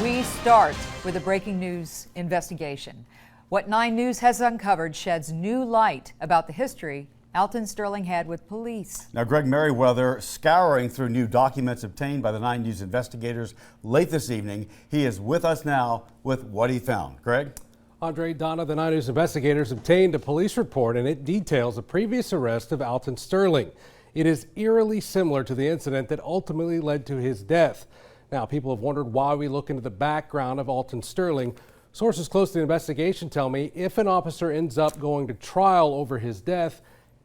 We start with a breaking news investigation. What 9 News has uncovered sheds new light about the history Alton Sterling had with police. Now, Greg Merriweather scouring through new documents obtained by the 9 News investigators late this evening. He is with us now with what he found. Greg? Andre, Donna, the 9 News investigators obtained a police report, and it details a previous arrest of Alton Sterling. It is eerily similar to the incident that ultimately led to his death. Now, people have wondered why we look into the background of Alton Sterling. Sources close to the investigation tell me if an officer ends up going to trial over his death,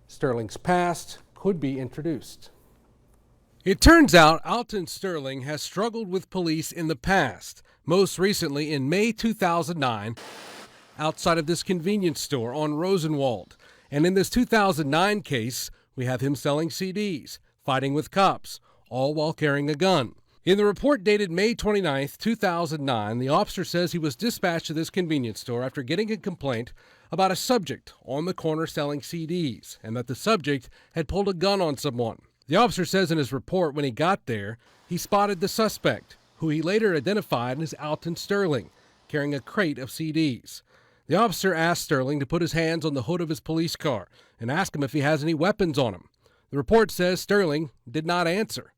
Sterling's past could be introduced. It turns out Alton Sterling has struggled with police in the past, most recently in May 2009, outside of this convenience store on Rosenwald. And in this 2009 case, we have him selling CDs, fighting with cops, all while carrying a gun. In the report dated May 29, 2009, the officer says he was dispatched to this convenience store after getting a complaint about a subject on the corner selling CDs, and that the subject had pulled a gun on someone. The officer says in his report when he got there, he spotted the suspect, who he later identified as Alton Sterling, carrying a crate of CDs. The officer asked Sterling to put his hands on the hood of his police car and ask him if he has any weapons on him. The report says Sterling did not answer.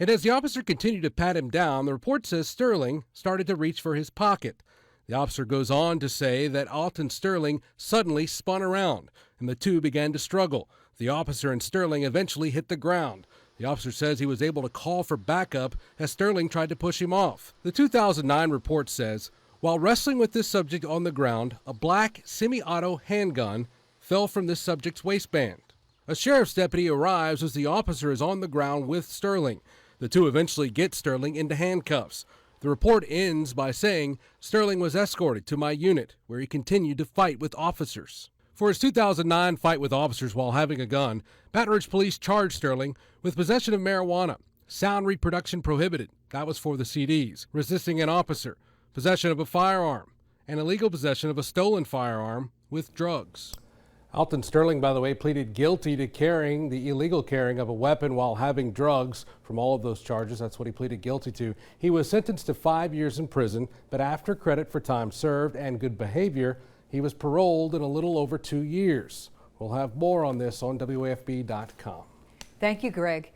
And as the officer continued to pat him down, the report says Sterling started to reach for his pocket. The officer goes on to say that Alton Sterling suddenly spun around, and the two began to struggle. The officer and Sterling eventually hit the ground. The officer says he was able to call for backup as Sterling tried to push him off. The 2009 report says, while wrestling with this subject on the ground, a black semi-auto handgun fell from this subject's waistband. A sheriff's deputy arrives as the officer is on the ground with Sterling. The two eventually get Sterling into handcuffs. The report ends by saying Sterling was escorted to my unit, where he continued to fight with officers. For his 2009 fight with officers while having a gun, Baton Rouge police charged Sterling with possession of marijuana, sound reproduction prohibited, that was for the CDs, resisting an officer, possession of a firearm, and illegal possession of a stolen firearm with drugs. Alton Sterling, by the way, pleaded guilty to carrying the illegal carrying of a weapon while having drugs. From all of those charges, that's what he pleaded guilty to. He was sentenced to 5 years in prison, but after credit for time served and good behavior, he was paroled in a little over 2 years. We'll have more on this on WAFB.com. Thank you, Greg.